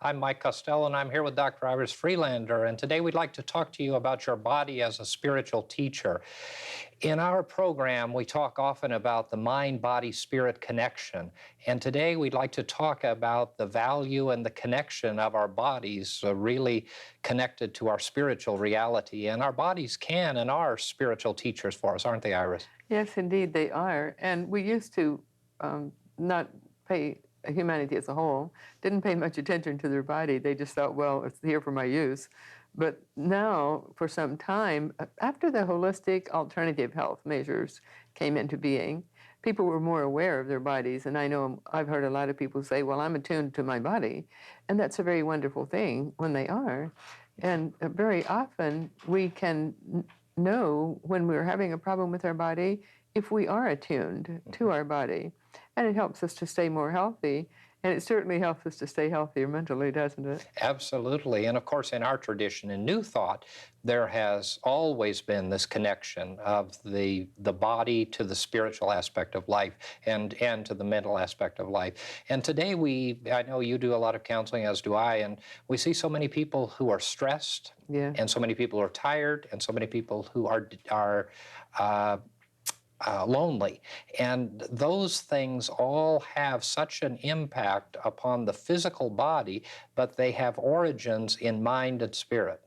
I'm Mike Costello, and I'm here with Dr. Iris Freelander. And today we'd like to talk to you about your body as a spiritual teacher. In our program, we talk often about the mind-body-spirit connection. And today we'd like to talk about the value and the connection of our bodies really connected to our spiritual reality. And our bodies can and are spiritual teachers for us, aren't they, Iris? Yes, indeed, they are. And we used to not pay, humanity as a whole, didn't pay much attention to their body. They just thought, well, it's here for my use. But now, for some time, after the holistic alternative health measures came into being, people were more aware of their bodies. And I know I've heard a lot of people say, well, I'm attuned to my body. And that's a very wonderful thing when they are. And very often we can know when we're having a problem with our body if we are attuned to our body. And it helps us to stay more healthy. And it certainly helps us to stay healthier mentally, doesn't it? Absolutely. And of course, in our tradition in New Thought, there has always been this connection of the body to the spiritual aspect of life and to the mental aspect of life. And today I know you do a lot of counseling, as do I, and we see so many people who are stressed, Yeah. and so many people who are tired, and so many people who are lonely. And those things all have such an impact upon the physical body, but they have origins in mind and spirit.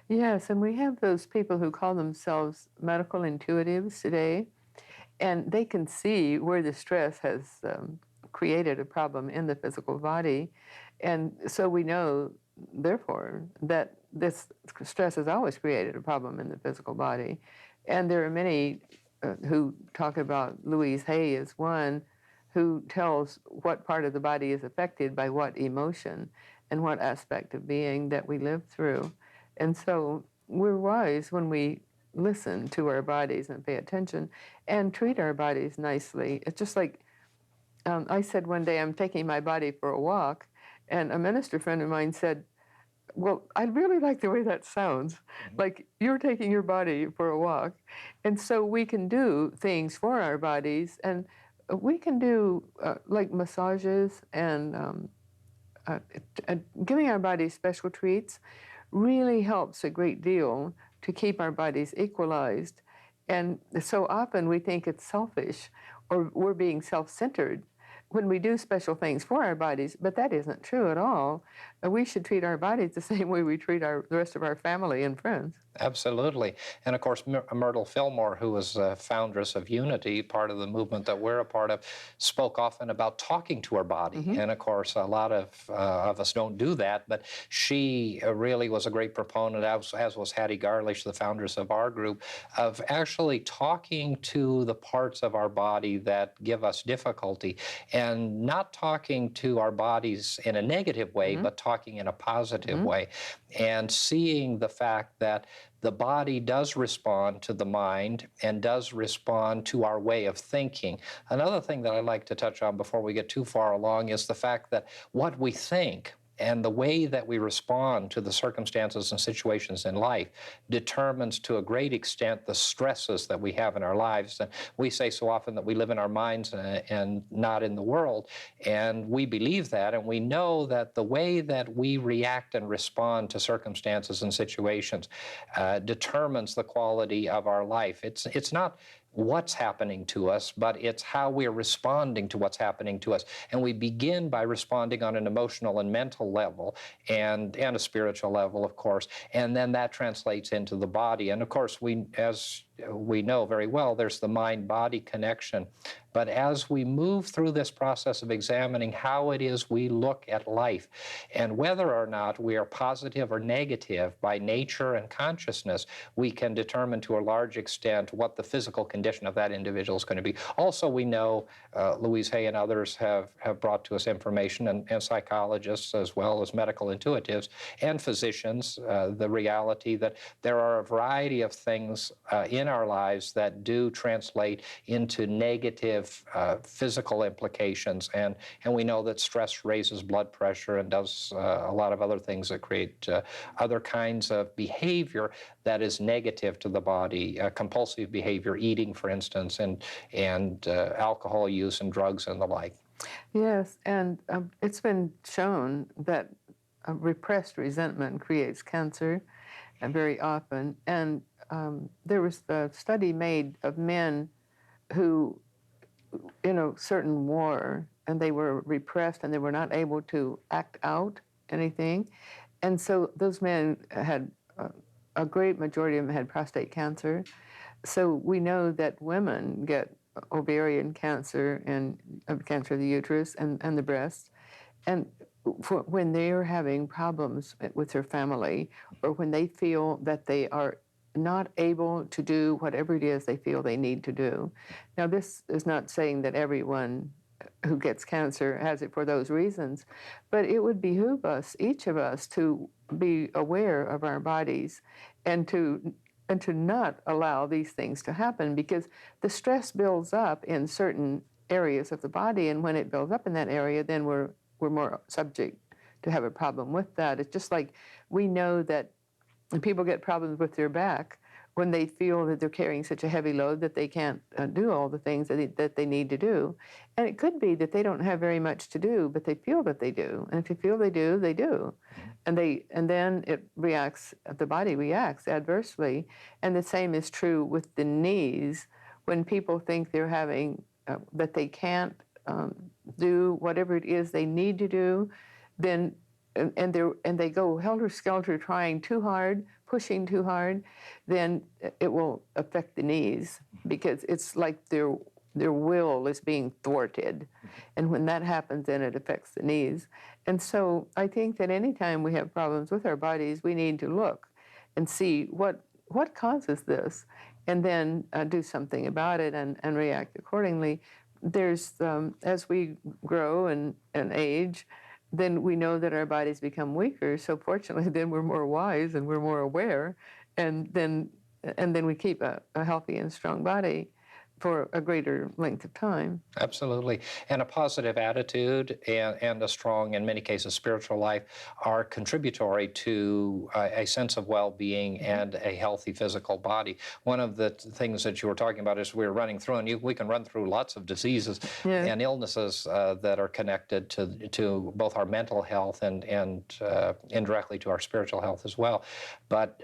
Yes, and we have those people who call themselves medical intuitives today, and they can see where the stress has created a problem in the physical body. And so we know, therefore, that this stress has always created a problem in the physical body. And there are many who talk about, Louise Hay is one, who tells what part of the body is affected by what emotion and what aspect of being that we live through. And so we're wise when we listen to our bodies and pay attention and treat our bodies nicely. It's just like I said one day, I'm taking my body for a walk, and a minister friend of mine said, well, I really like the way that sounds. Like you're taking your body for a walk. And so we can do things for our bodies, and we can do like massages and giving our bodies special treats really helps a great deal to keep our bodies equalized. And so often we think it's selfish or we're being self-centered when we do special things for our bodies, but that isn't true at all. We should treat our bodies the same way we treat the rest of our family and friends. Absolutely. And of course, Myrtle Fillmore, who was a foundress of Unity, part of the movement that we're a part of, spoke often about talking to her body. And of course, a lot of us don't do that, but she really was a great proponent, as was Hattie Garlish, the foundress of our group, of actually talking to the parts of our body that give us difficulty, and not talking to our bodies in a negative way, but talking in a positive way, and seeing the fact that the body does respond to the mind and does respond to our way of thinking. Another thing that I'd like to touch on before we get too far along is the fact that what we think and the way that we respond to the circumstances and situations in life determines to a great extent the stresses that we have in our lives. And we say so often that we live in our minds and not in the world. And we believe that, and we know that the way that we react and respond to circumstances and situations determines the quality of our life. It's not what's happening to us, but it's how we're responding to what's happening to us. And we begin by responding on an emotional and mental level and a spiritual level, of course, and then that translates into the body. And of course, as we know very well, there's the mind-body connection. But as we move through this process of examining how it is we look at life and whether or not we are positive or negative by nature and consciousness, we can determine to a large extent what the physical condition of that individual is going to be. Also, we know Louise Hay and others have brought to us information, and psychologists as well as medical intuitives and physicians, the reality that there are a variety of things in our lives that do translate into negative physical implications. And we know that stress raises blood pressure and does a lot of other things that create other kinds of behavior that is negative to the body, compulsive behavior, eating, for instance, and alcohol use and drugs and the like. Yes, and it's been shown that repressed resentment creates cancer very often. And there was a study made of men who, in a certain war, and they were repressed and they were not able to act out anything. And so those men had, a great majority of them had prostate cancer. So we know that women get ovarian cancer and cancer of the uterus and the breast. And when they are having problems with their family, or when they feel that they are not able to do whatever it is they feel they need to do. Now, this is not saying that everyone who gets cancer has it for those reasons, but it would behoove us, each of us, to be aware of our bodies and to not allow these things to happen, because the stress builds up in certain areas of the body, and when it builds up in that area, then we're more subject to have a problem with that. It's just like we know that people get problems with their back when they feel that they're carrying such a heavy load that they can't do all the things that they need to do. And it could be that they don't have very much to do, but they feel that they do. And if they feel they do, they do. And then it reacts, the body reacts adversely. And the same is true with the knees. When people think they're having, that they can't do whatever it is they need to do, then and they go helter-skelter trying too hard, pushing too hard, then it will affect the knees, because it's like their will is being thwarted. And when that happens, then it affects the knees. And so I think that anytime we have problems with our bodies, we need to look and see what causes this, and then do something about it and react accordingly. There's, as we grow and age, then we know that our bodies become weaker. So fortunately, then we're more wise and we're more aware, and then we keep a healthy and strong body for a greater length of time. Absolutely. And a positive attitude and a strong, in many cases, spiritual life are contributory to a sense of well-being and a healthy physical body. One of the things that you were talking about is we're running through, and we can run through lots of diseases and illnesses that are connected to both our mental health and indirectly to our spiritual health as well. But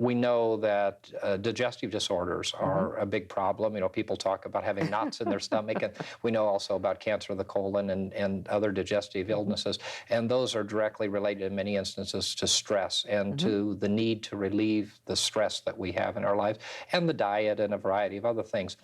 we know that digestive disorders are a big problem. You know, people talk about having knots in their stomach, and we know also about cancer of the colon and other digestive illnesses. And those are directly related in many instances to stress and to the need to relieve the stress that we have in our lives, and the diet and a variety of other things.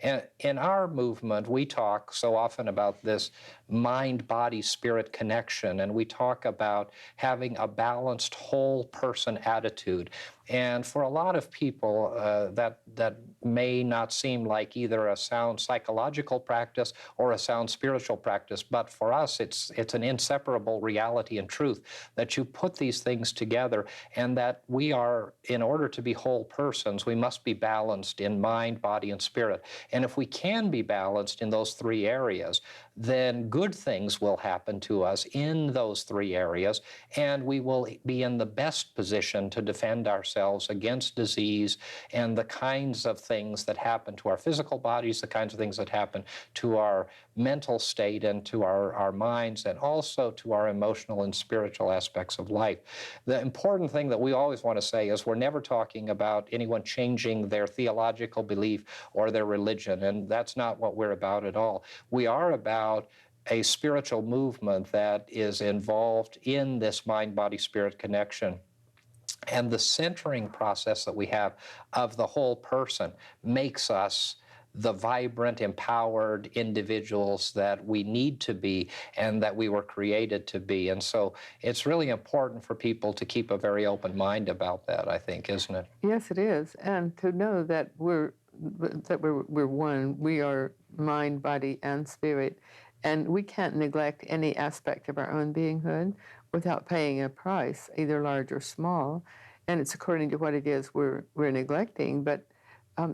And in our movement, we talk so often about this mind-body-spirit connection, and we talk about having a balanced whole person attitude. And for a lot of people, that may not seem like either a sound psychological practice or a sound spiritual practice, but for us, it's an inseparable reality and truth that you put these things together, and that we are, in order to be whole persons, we must be balanced in mind, body, and spirit. And if we can be balanced in those three areas, then good things will happen to us in those three areas, and we will be in the best position to defend ourselves against disease and the kinds of things that happen to our physical bodies, the kinds of things that happen to our mental state and to our minds, and also to our emotional and spiritual aspects of life. The important thing that we always want to say is we're never talking about anyone changing their theological belief or their religion, and that's not what we're about at all. We are about a spiritual movement that is involved in this mind-body-spirit connection. And the centering process that we have of the whole person makes us the vibrant, empowered individuals that we need to be and that we were created to be. And so it's really important for people to keep a very open mind about that, I think, isn't it? Yes, it is. And to know that we're one. We are mind, body, and spirit. And we can't neglect any aspect of our own beinghood without paying a price, either large or small. And it's according to what it is we're neglecting. But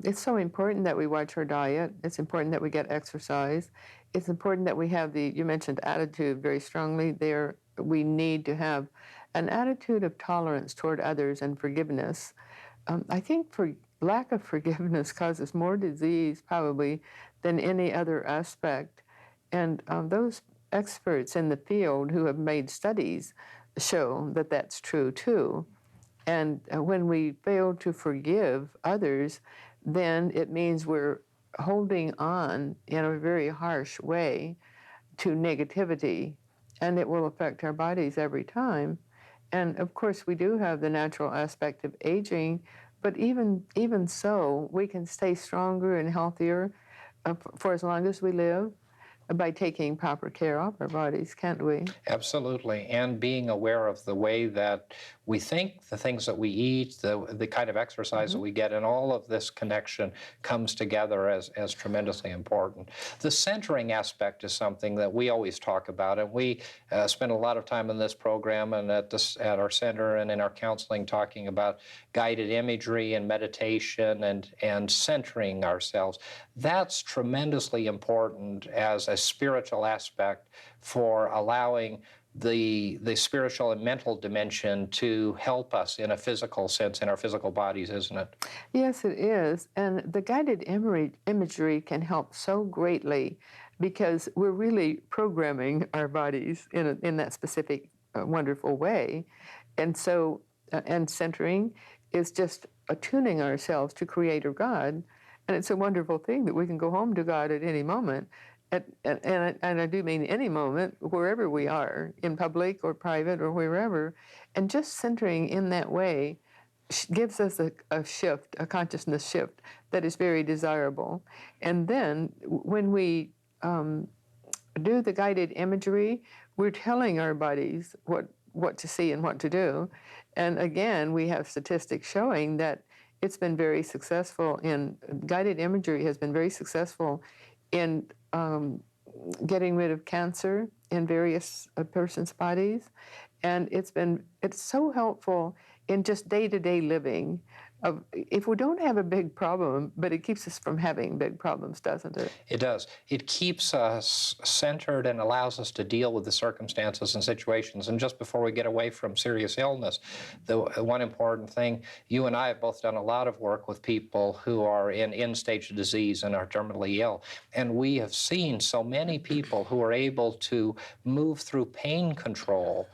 it's so important that we watch our diet. It's important that we get exercise. It's important that we have you mentioned attitude very strongly there. We need to have an attitude of tolerance toward others and forgiveness. I think lack of forgiveness causes more disease probably than any other aspect. And those experts in the field who have made studies show that that's true too. And when we fail to forgive others, then it means we're holding on in a very harsh way to negativity, and it will affect our bodies every time. And of course, we do have the natural aspect of aging, but even so, we can stay stronger and healthier for as long as we live by taking proper care of our bodies, can't we? Absolutely, and being aware of the way that we think, the things that we eat, the kind of exercise that we get, and all of this connection comes together as tremendously important. The centering aspect is something that we always talk about, and we spend a lot of time in this program and at our center and in our counseling talking about guided imagery and meditation and centering ourselves. That's tremendously important as a spiritual aspect for allowing the spiritual and mental dimension to help us in a physical sense in our physical bodies, isn't it? Yes, it is. And the guided imagery can help so greatly because we're really programming our bodies in that specific, wonderful way. And so, and centering is just attuning ourselves to Creator God. And it's a wonderful thing that we can go home to God at any moment. And I do mean any moment, wherever we are, in public or private or wherever. And just centering in that way gives us a shift, a consciousness shift that is very desirable. And then when we do the guided imagery, we're telling our bodies what to see and what to do. And again, we have statistics showing that it's been very successful in guided imagery has been very successful in getting rid of cancer in various persons' bodies, and it's so helpful in just day-to-day living. If we don't have a big problem, but it keeps us from having big problems, doesn't it? It does. It keeps us centered and allows us to deal with the circumstances and situations. And just before we get away from serious illness, the one important thing, you and I have both done a lot of work with people who are in end-stage disease and are terminally ill. And we have seen so many people who are able to move through pain control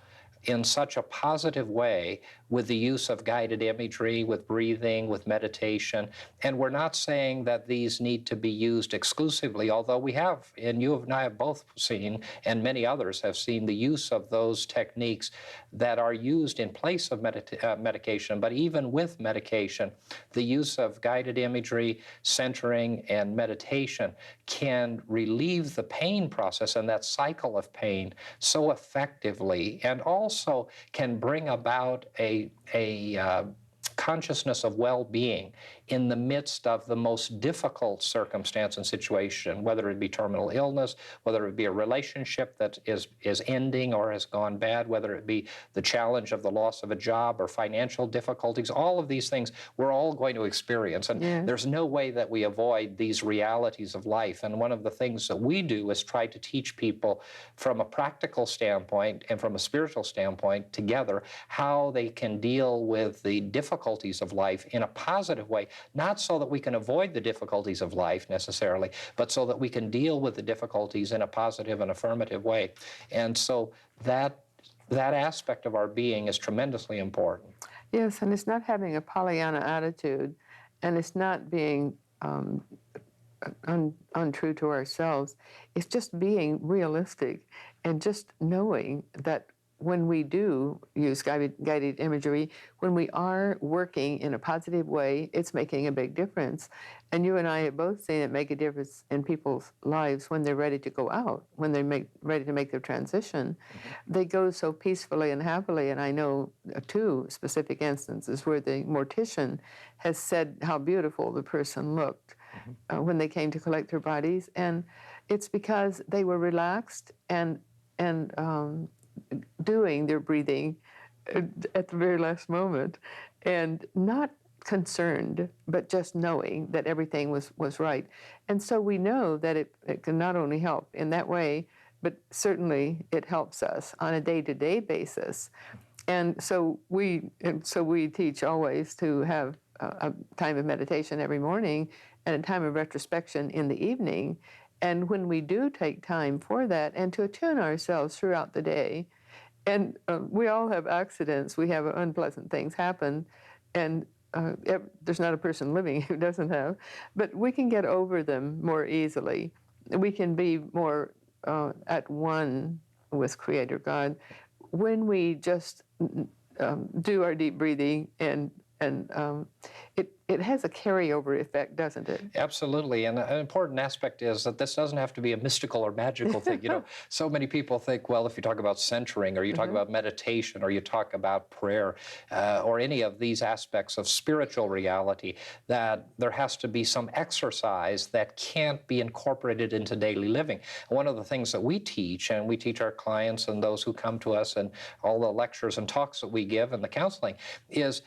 in such a positive way with the use of guided imagery, with breathing, with meditation. And we're not saying that these need to be used exclusively, although we have, and you and I have both seen, and many others have seen, the use of those techniques that are used in place of medication. But even with medication, the use of guided imagery, centering, and meditation can relieve the pain process and that cycle of pain so effectively, and also can bring about a consciousness of well-being in the midst of the most difficult circumstance and situation, whether it be terminal illness, whether it be a relationship that is ending or has gone bad, whether it be the challenge of the loss of a job or financial difficulties. All of these things we're all going to experience, and there's no way that we avoid these realities of life. And one of the things that we do is try to teach people from a practical standpoint and from a spiritual standpoint together how they can deal with the difficulties of life in a positive way, not so that we can avoid the difficulties of life necessarily, but so that we can deal with the difficulties in a positive and affirmative way. And so that aspect of our being is tremendously important. Yes, and it's not having a Pollyanna attitude, and it's not being untrue to ourselves. It's just being realistic and just knowing that when we do use guided imagery, when we are working in a positive way, it's making a big difference. And you and I have both seen it make a difference in people's lives when they're ready to go out, when they're ready to make their transition. They go so peacefully and happily. And I know two specific instances where the mortician has said how beautiful the person looked when they came to collect their bodies. And it's because they were relaxed and doing their breathing at the very last moment, and not concerned, but just knowing that everything was right. And so we know that it can not only help in that way, but certainly it helps us on a day-to-day basis. And so we teach always to have a time of meditation every morning and a time of retrospection in the evening. And when we do take time for that and to attune ourselves throughout the day, And we all have accidents. We have unpleasant things happen, and there's not a person living who doesn't have. But we can get over them more easily. We can be more at one with Creator God when we just do our deep breathing, and it has a carryover effect, doesn't it? Absolutely, and an important aspect is that this doesn't have to be a mystical or magical thing. So many people think, well, if you talk about centering, or you talk about meditation, or you talk about prayer, or any of these aspects of spiritual reality, that there has to be some exercise that can't be incorporated into daily living. One of the things that we teach, and we teach our clients and those who come to us, and all the lectures and talks that we give and the counseling, is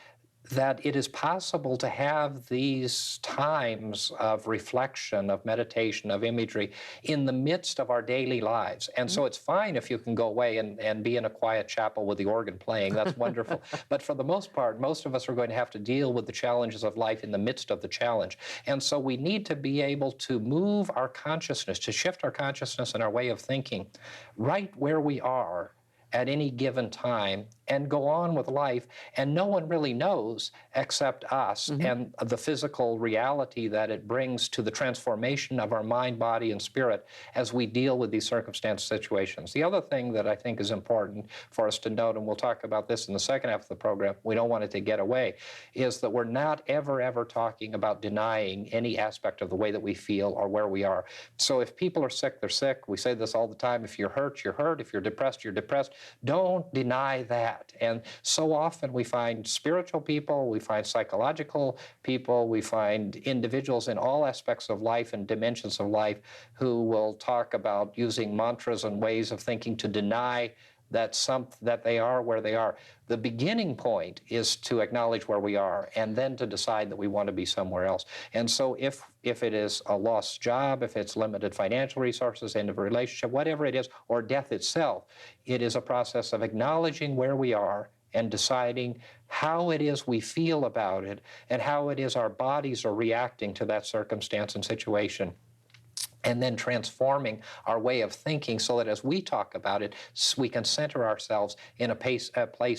that it is possible to have these times of reflection, of meditation, of imagery in the midst of our daily lives. And so it's fine if you can go away and be in a quiet chapel with the organ playing. That's wonderful. But for the most part, most of us are going to have to deal with the challenges of life in the midst of the challenge. And so we need to be able to move our consciousness, to shift our consciousness and our way of thinking right where we are at any given time, and go on with life, and no one really knows except us and the physical reality that it brings to the transformation of our mind, body, and spirit as we deal with these circumstance situations. The other thing that I think is important for us to note, and we'll talk about this in the second half of the program, we don't want it to get away, is that we're not ever talking about denying any aspect of the way that we feel or where we are. So if people are sick, they're sick. We say this all the time. If you're hurt, you're hurt. If you're depressed, you're depressed. Don't deny that. And so often we find spiritual people, we find psychological people, we find individuals in all aspects of life and dimensions of life who will talk about using mantras and ways of thinking to deny that they are where they are. The beginning point is to acknowledge where we are, and then to decide that we want to be somewhere else. And so if it is a lost job, if it's limited financial resources, end of a relationship, whatever it is, or death itself, it is a process of acknowledging where we are and deciding how it is we feel about it and how it is our bodies are reacting to that circumstance and situation, and then transforming our way of thinking so that as we talk about it, we can center ourselves in a place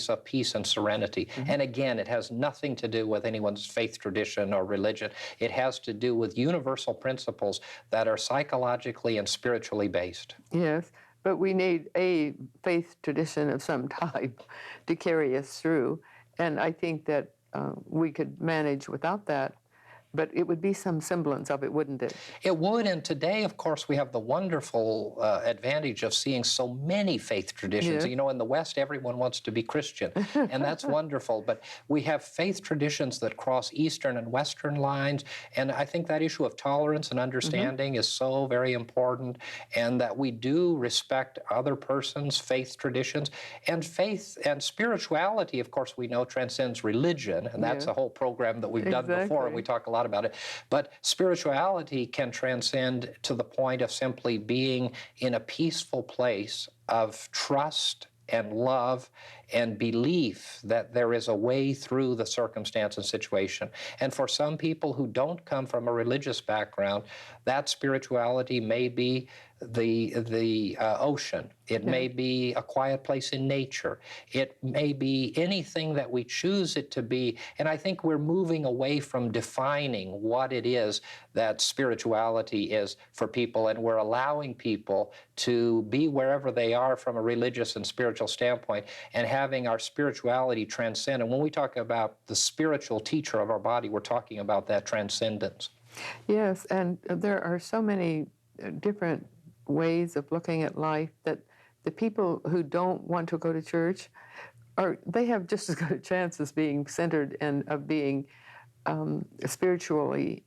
of peace and serenity. And again, it has nothing to do with anyone's faith tradition or religion. It has to do with universal principles that are psychologically and spiritually based. Yes, but we need a faith tradition of some type to carry us through. And I think that we could manage without that. But it would be some semblance of it, wouldn't it? It would, and today, of course, we have the wonderful advantage of seeing so many faith traditions. Yeah. You know, in the West, everyone wants to be Christian, and that's wonderful. But we have faith traditions that cross Eastern and Western lines, and I think that issue of tolerance and understanding is so very important, and that we do respect other persons' faith traditions. And faith and spirituality, of course, we know transcends religion, and that's a whole program that we've done before, and we talk a lot about it. But spirituality can transcend to the point of simply being in a peaceful place of trust and love and belief that there is a way through the circumstance and situation. And for some people who don't come from a religious background, that spirituality may be the ocean. It may be a quiet place in nature. It may be anything that we choose it to be. And I think we're moving away from defining what it is that spirituality is for people, and we're allowing people to be wherever they are from a religious and spiritual standpoint, and having our spirituality transcend. And when we talk about the spiritual teacher of our body, we're talking about that transcendence. Yes, and there are so many different ways of looking at life that the people who don't want to go to church they have just as good a chance as being centered and of being spiritually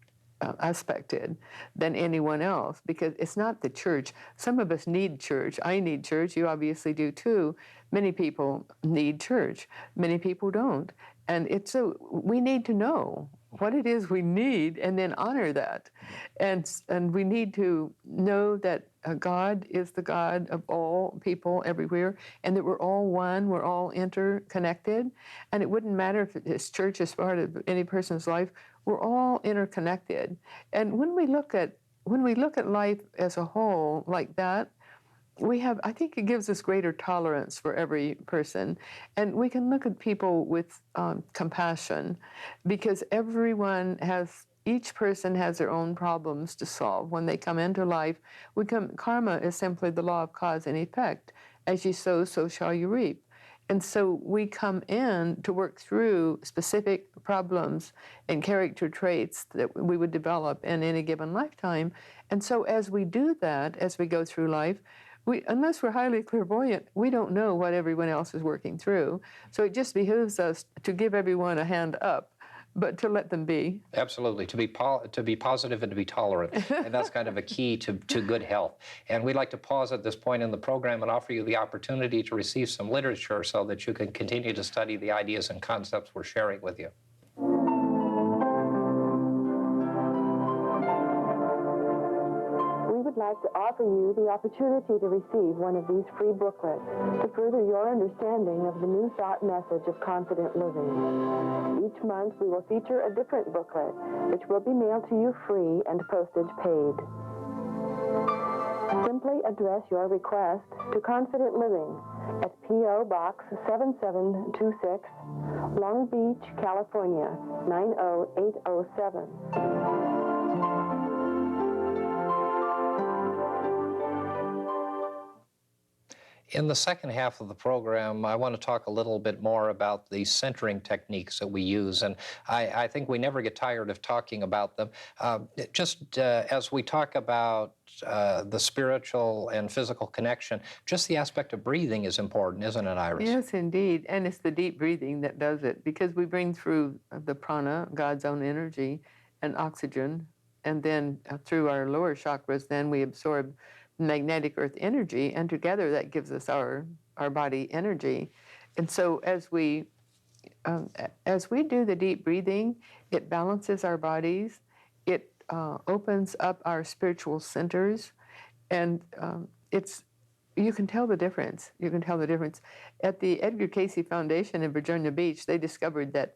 aspected than anyone else, because it's not the church. Some of us need church. I need church. You obviously do too. Many people need church. Many people don't. And we need to know what it is we need and then honor that. And we need to know that God is the God of all people everywhere, and that we're all one, we're all interconnected. And it wouldn't matter if this church is part of any person's life, we're all interconnected. And when we look at life as a whole like that, I think it gives us greater tolerance for every person. And we can look at people with compassion, because each person has their own problems to solve. When they come into life, karma is simply the law of cause and effect. As you sow, so shall you reap. And so we come in to work through specific problems and character traits that we would develop in any given lifetime. And so as we do that, as we go through life, unless we're highly clairvoyant, we don't know what everyone else is working through. So it just behooves us to give everyone a hand up, but to let them be. Absolutely, to be positive and to be tolerant, and that's kind of a key to good health. And we'd like to pause at this point in the program and offer you the opportunity to receive some literature so that you can continue to study the ideas and concepts we're sharing with you. We would like to offer you the opportunity to receive one of these free booklets to further your understanding of the new thought message of confident living. Each month we will feature a different booklet, which will be mailed to you free and postage paid. Simply address your request to Confident Living at P.O. Box 7726, Long Beach, California, 90807. In the second half of the program, I want to talk a little bit more about the centering techniques that we use, and I think we never get tired of talking about them. As we talk about the spiritual and physical connection, just the aspect of breathing is important, isn't it, Iris? Yes, indeed. And it's the deep breathing that does it, because we bring through the prana, God's own energy, and oxygen, and then through our lower chakras, then we absorb magnetic earth energy, and together that gives us our body energy. And so as we do the deep breathing, it balances our bodies, it opens up our spiritual centers, and you can tell the difference. You can tell the difference. At the Edgar Cayce Foundation in Virginia Beach, they discovered that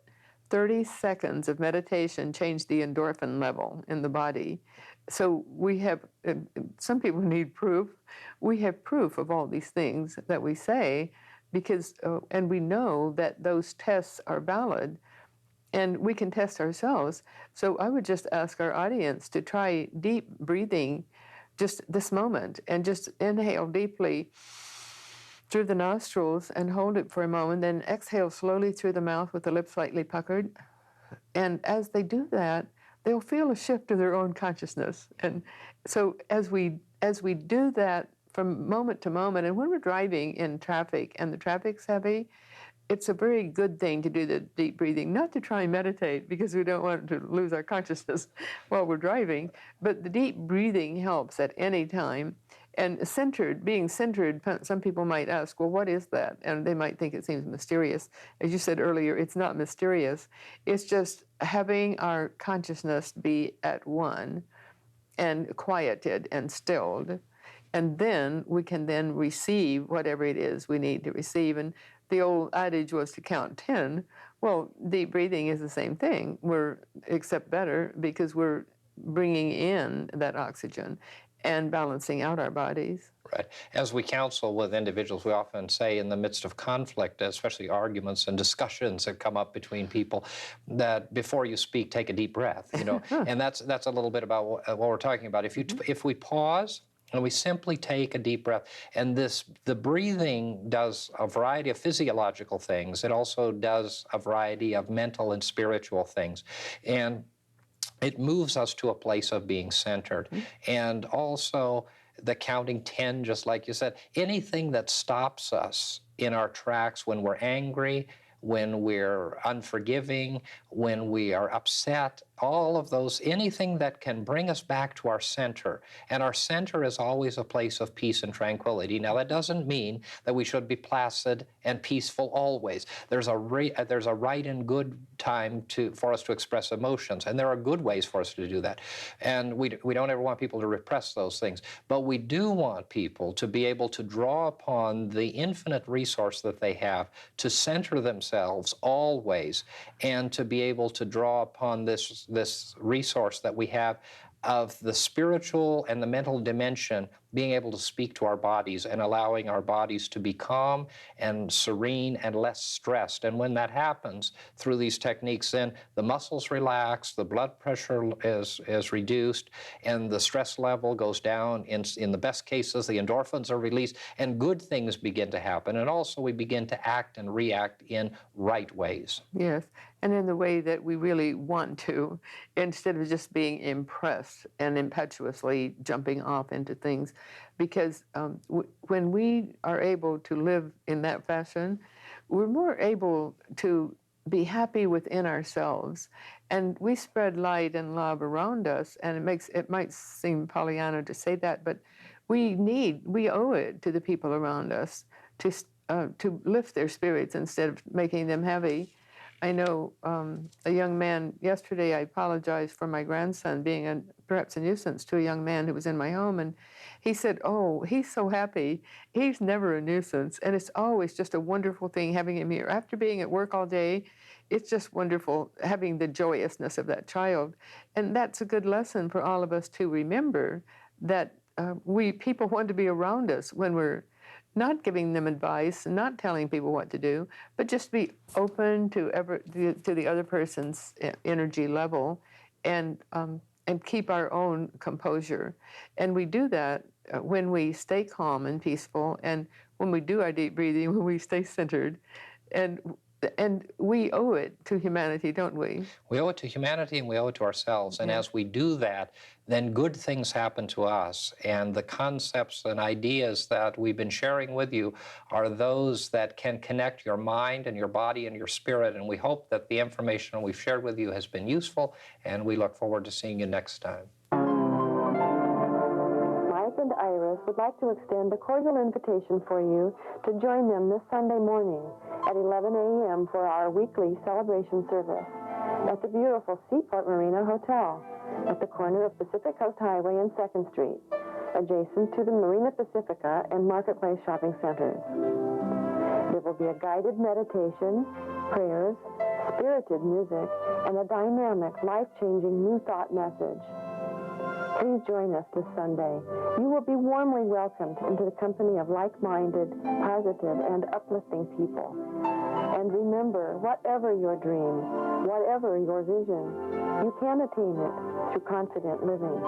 30 seconds of meditation changed the endorphin level in the body. So we have, some people need proof. We have proof of all these things that we say, because, and we know that those tests are valid, and we can test ourselves. So I would just ask our audience to try deep breathing just this moment, and just inhale deeply through the nostrils and hold it for a moment, then exhale slowly through the mouth with the lips slightly puckered. And as they do that, they'll feel a shift of their own consciousness. And so as we do that from moment to moment, and when we're driving in traffic and the traffic's heavy, it's a very good thing to do the deep breathing, not to try and meditate, because we don't want to lose our consciousness while we're driving, but the deep breathing helps at any time. And being centered, some people might ask, well, what is that? And they might think it seems mysterious. As you said earlier, it's not mysterious. It's just having our consciousness be at one and quieted and stilled. And then we can then receive whatever it is we need to receive. And the old adage was to count 10. Well, deep breathing is the same thing, except better, because we're bringing in that oxygen and balancing out our bodies. Right. As we counsel with individuals, we often say in the midst of conflict, especially arguments and discussions that come up between people, that before you speak, take a deep breath. And that's a little bit about what we're talking about. If we pause and we simply take a deep breath, and the breathing does a variety of physiological things. It also does a variety of mental and spiritual things, and it moves us to a place of being centered. And also the counting 10, just like you said, anything that stops us in our tracks when we're angry, when we're unforgiving, when we are upset, all of those, anything that can bring us back to our center. And our center is always a place of peace and tranquility. Now, that doesn't mean that we should be placid and peaceful always. There's a right and good time for us to express emotions, and there are good ways for us to do that. And we don't ever want people to repress those things. But we do want people to be able to draw upon the infinite resource that they have to center themselves always, and to be able to draw upon this resource that we have of the spiritual and the mental dimension being able to speak to our bodies and allowing our bodies to be calm and serene and less stressed. And when that happens through these techniques, then the muscles relax, the blood pressure is reduced, and the stress level goes down. In the best cases, the endorphins are released, and good things begin to happen. And also we begin to act and react in right ways. Yes, and in the way that we really want to, instead of just being impressed and impetuously jumping off into things. Because when we are able to live in that fashion, we're more able to be happy within ourselves, and we spread light and love around us. And it might seem Pollyanna to say that, but we owe it to the people around us to lift their spirits instead of making them heavy. I know a young man, yesterday I apologized for my grandson being perhaps a nuisance to a young man who was in my home, and he said, oh, he's so happy. He's never a nuisance, and it's always just a wonderful thing having him here. After being at work all day, it's just wonderful having the joyousness of that child. And that's a good lesson for all of us to remember, that people want to be around us when we're not giving them advice and not telling people what to do, but just be open to the other person's energy level, and keep our own composure. And we do that when we stay calm and peaceful, and when we do our deep breathing, when we stay centered, and we owe it to humanity, don't we? We owe it to humanity, and we owe it to ourselves. And as we do that, then good things happen to us. And the concepts and ideas that we've been sharing with you are those that can connect your mind and your body and your spirit. And we hope that the information we've shared with you has been useful, and we look forward to seeing you next time. Mike and Iris would like to extend a cordial invitation for you to join them this Sunday morning at 11 a.m. for our weekly celebration service at the beautiful Seaport Marina Hotel at the corner of Pacific Coast Highway and 2nd Street, adjacent to the Marina Pacifica and Marketplace shopping centers. There will be a guided meditation, prayers, spirited music, and a dynamic, life-changing New Thought message. Please join us this Sunday. You will be warmly welcomed into the company of like-minded, positive, and uplifting people. And remember, whatever your dream, whatever your vision, you can attain it through confident living.